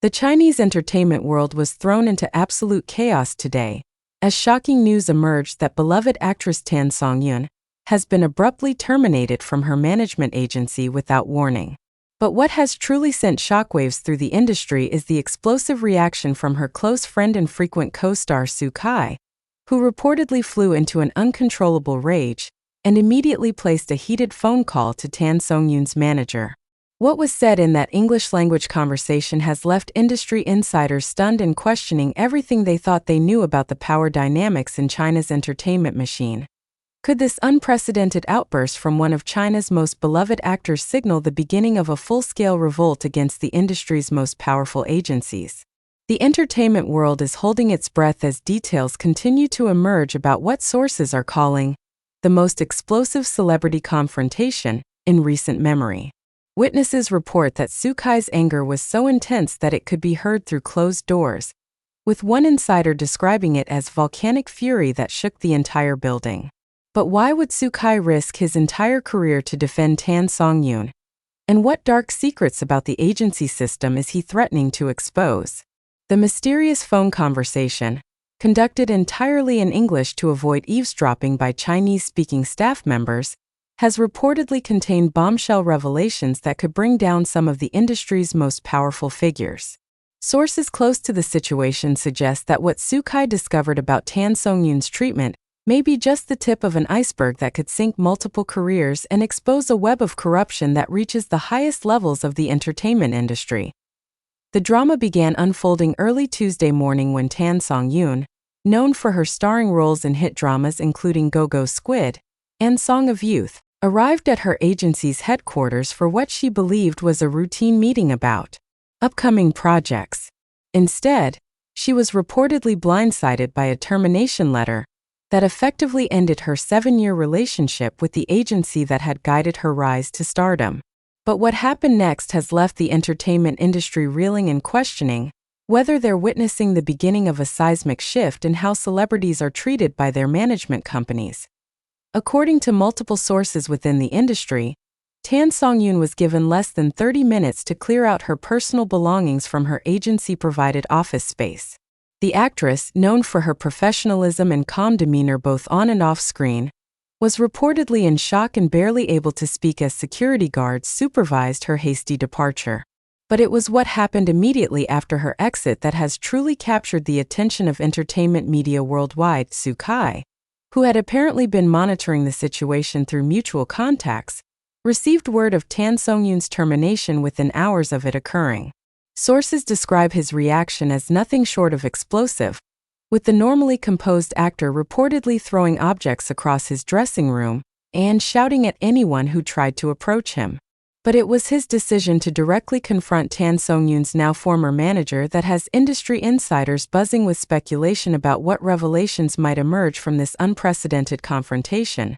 The Chinese entertainment world was thrown into absolute chaos today, as shocking news emerged that beloved actress Tan Songyun has been abruptly terminated from her management agency without warning. But what has truly sent shockwaves through the industry is the explosive reaction from her close friend and frequent co-star Soo Kai, who reportedly flew into an uncontrollable rage and immediately placed a heated phone call to Tan Songyun's manager. What was said in that English-language conversation has left industry insiders stunned and questioning everything they thought they knew about the power dynamics in China's entertainment machine. Could this unprecedented outburst from one of China's most beloved actors signal the beginning of a full-scale revolt against the industry's most powerful agencies? The entertainment world is holding its breath as details continue to emerge about what sources are calling the most explosive celebrity confrontation in recent memory. Witnesses report that Soo Kai's anger was so intense that it could be heard through closed doors, with one insider describing it as volcanic fury that shook the entire building. But why would Soo Kai risk his entire career to defend Tan Songyun? And what dark secrets about the agency system is he threatening to expose? The mysterious phone conversation, conducted entirely in English to avoid eavesdropping by Chinese-speaking staff members, has reportedly contained bombshell revelations that could bring down some of the industry's most powerful figures. Sources close to the situation suggest that what Soo Kai discovered about Tan Songyun's treatment may be just the tip of an iceberg that could sink multiple careers and expose a web of corruption that reaches the highest levels of the entertainment industry. The drama began unfolding early Tuesday morning when Tan Songyun, known for her starring roles in hit dramas including Go-Go Squid and Song of Youth, arrived at her agency's headquarters for what she believed was a routine meeting about upcoming projects. Instead, she was reportedly blindsided by a termination letter that effectively ended her 7-year relationship with the agency that had guided her rise to stardom. But what happened next has left the entertainment industry reeling and questioning whether they're witnessing the beginning of a seismic shift in how celebrities are treated by their management companies. According to multiple sources within the industry, Tan Songyun was given less than 30 minutes to clear out her personal belongings from her agency-provided office space. The actress, known for her professionalism and calm demeanor both on and off screen, was reportedly in shock and barely able to speak as security guards supervised her hasty departure. But it was what happened immediately after her exit that has truly captured the attention of entertainment media worldwide. Soo Kai, who had apparently been monitoring the situation through mutual contacts, received word of Tan Songyun's termination within hours of it occurring. Sources describe his reaction as nothing short of explosive, with the normally composed actor reportedly throwing objects across his dressing room and shouting at anyone who tried to approach him. But it was his decision to directly confront Tan Songyun's now former manager that has industry insiders buzzing with speculation about what revelations might emerge from this unprecedented confrontation.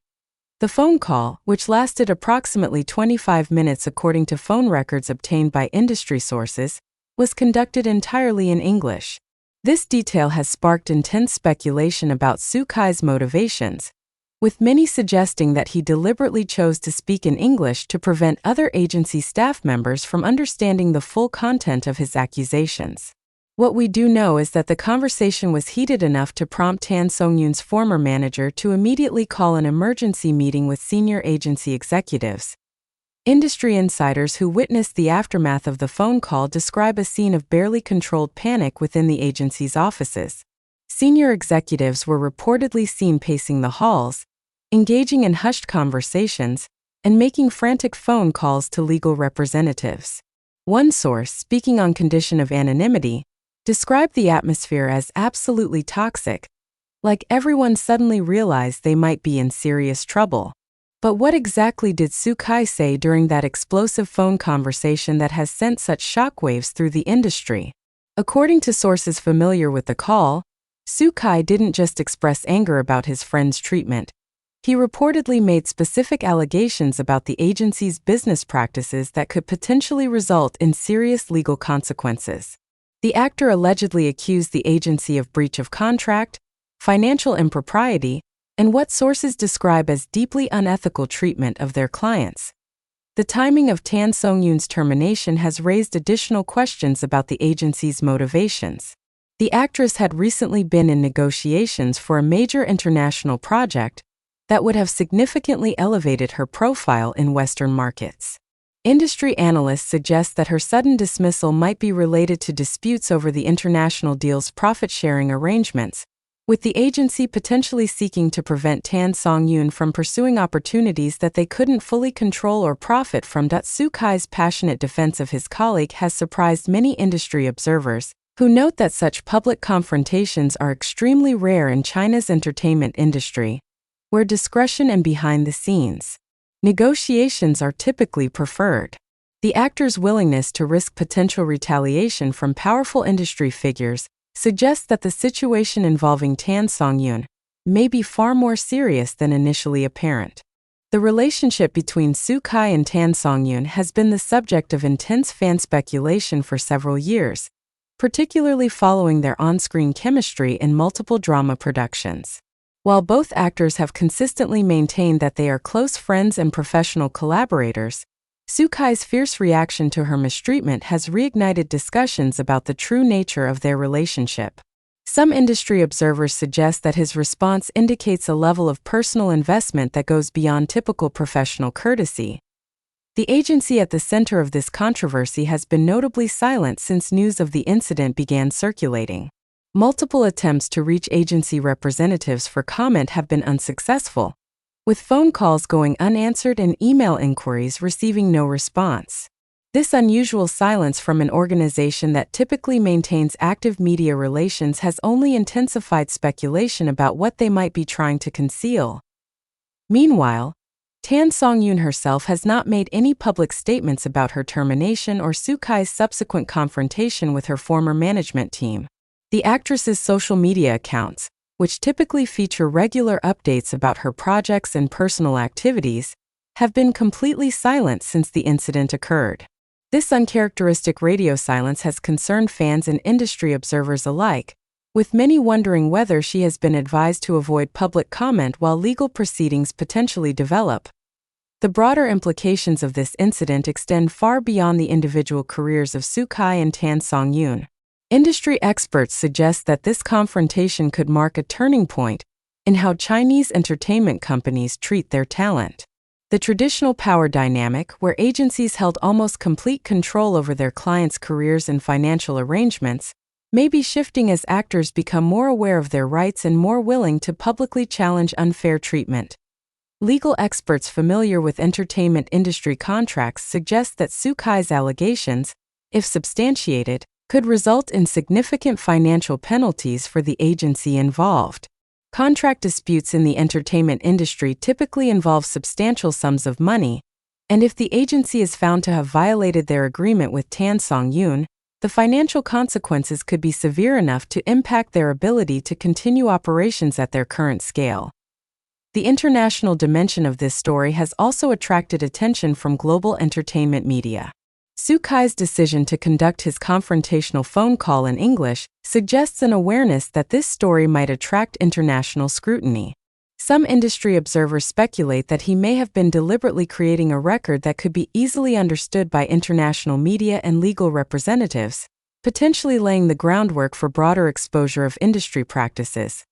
The phone call, which lasted approximately 25 minutes according to phone records obtained by industry sources, was conducted entirely in English. This detail has sparked intense speculation about Soo Kai's motivations, with many suggesting that he deliberately chose to speak in English to prevent other agency staff members from understanding the full content of his accusations. What we do know is that the conversation was heated enough to prompt Tan Songyun's former manager to immediately call an emergency meeting with senior agency executives. Industry insiders who witnessed the aftermath of the phone call describe a scene of barely controlled panic within the agency's offices. Senior executives were reportedly seen pacing the halls, engaging in hushed conversations, and making frantic phone calls to legal representatives. One source, speaking on condition of anonymity, described the atmosphere as absolutely toxic, like everyone suddenly realized they might be in serious trouble. But what exactly did Soo Kai say during that explosive phone conversation that has sent such shockwaves through the industry? According to sources familiar with the call, Soo Kai didn't just express anger about his friend's treatment. He reportedly made specific allegations about the agency's business practices that could potentially result in serious legal consequences. The actor allegedly accused the agency of breach of contract, financial impropriety, and what sources describe as deeply unethical treatment of their clients. The timing of Tan Songyun's termination has raised additional questions about the agency's motivations. The actress had recently been in negotiations for a major international project that would have significantly elevated her profile in Western markets. Industry analysts suggest that her sudden dismissal might be related to disputes over the international deal's profit-sharing arrangements, with the agency potentially seeking to prevent Tan Songyun from pursuing opportunities that they couldn't fully control or profit from. Su Kai's passionate defense of his colleague has surprised many industry observers, who note that such public confrontations are extremely rare in China's entertainment industry, where discretion and behind-the-scenes negotiations are typically preferred. The actor's willingness to risk potential retaliation from powerful industry figures suggests that the situation involving Tan Songyun may be far more serious than initially apparent. The relationship between Su Kai and Tan Songyun has been the subject of intense fan speculation for several years, particularly following their on-screen chemistry in multiple drama productions. While both actors have consistently maintained that they are close friends and professional collaborators, Su Kai's fierce reaction to her mistreatment has reignited discussions about the true nature of their relationship. Some industry observers suggest that his response indicates a level of personal investment that goes beyond typical professional courtesy. The agency at the center of this controversy has been notably silent since news of the incident began circulating. Multiple attempts to reach agency representatives for comment have been unsuccessful, with phone calls going unanswered and email inquiries receiving no response. This unusual silence from an organization that typically maintains active media relations has only intensified speculation about what they might be trying to conceal. Meanwhile, Tan Songyun herself has not made any public statements about her termination or Su Kai's subsequent confrontation with her former management team. The actress's social media accounts, which typically feature regular updates about her projects and personal activities, have been completely silent since the incident occurred. This uncharacteristic radio silence has concerned fans and industry observers alike, with many wondering whether she has been advised to avoid public comment while legal proceedings potentially develop. The broader implications of this incident extend far beyond the individual careers of Su Kai and Tan Songyun. Industry experts suggest that this confrontation could mark a turning point in how Chinese entertainment companies treat their talent. The traditional power dynamic, where agencies held almost complete control over their clients' careers and financial arrangements, may be shifting as actors become more aware of their rights and more willing to publicly challenge unfair treatment. Legal experts familiar with entertainment industry contracts suggest that Su Kai's allegations, if substantiated, could result in significant financial penalties for the agency involved. Contract disputes in the entertainment industry typically involve substantial sums of money, and if the agency is found to have violated their agreement with Tan Songyun, the financial consequences could be severe enough to impact their ability to continue operations at their current scale. The international dimension of this story has also attracted attention from global entertainment media. Su Kai's decision to conduct his confrontational phone call in English suggests an awareness that this story might attract international scrutiny. Some industry observers speculate that he may have been deliberately creating a record that could be easily understood by international media and legal representatives, potentially laying the groundwork for broader exposure of industry practices.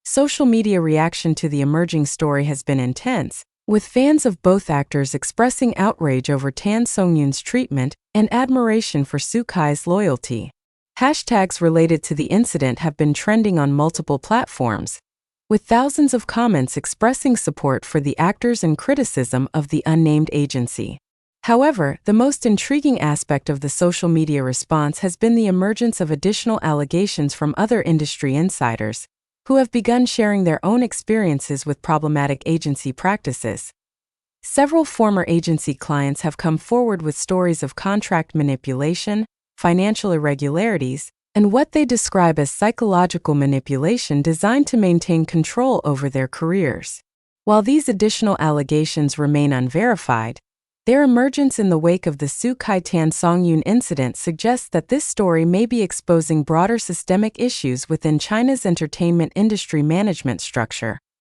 Social media reaction to the emerging story has been intense, with fans of both actors expressing outrage over Tan Songyun's treatment and admiration for Su Kai's loyalty. Hashtags related to the incident have been trending on multiple platforms, with thousands of comments expressing support for the actors and criticism of the unnamed agency. However, the most intriguing aspect of the social media response has been the emergence of additional allegations from other industry insiders, who have begun sharing their own experiences with problematic agency practices. Several former agency clients have come forward with stories of contract manipulation, financial irregularities, and what they describe as psychological manipulation designed to maintain control over their careers. While these additional allegations remain unverified, their emergence in the wake of the Su Kai-Tan Songyun incident suggests that this story may be exposing broader systemic issues within China's entertainment industry management structure.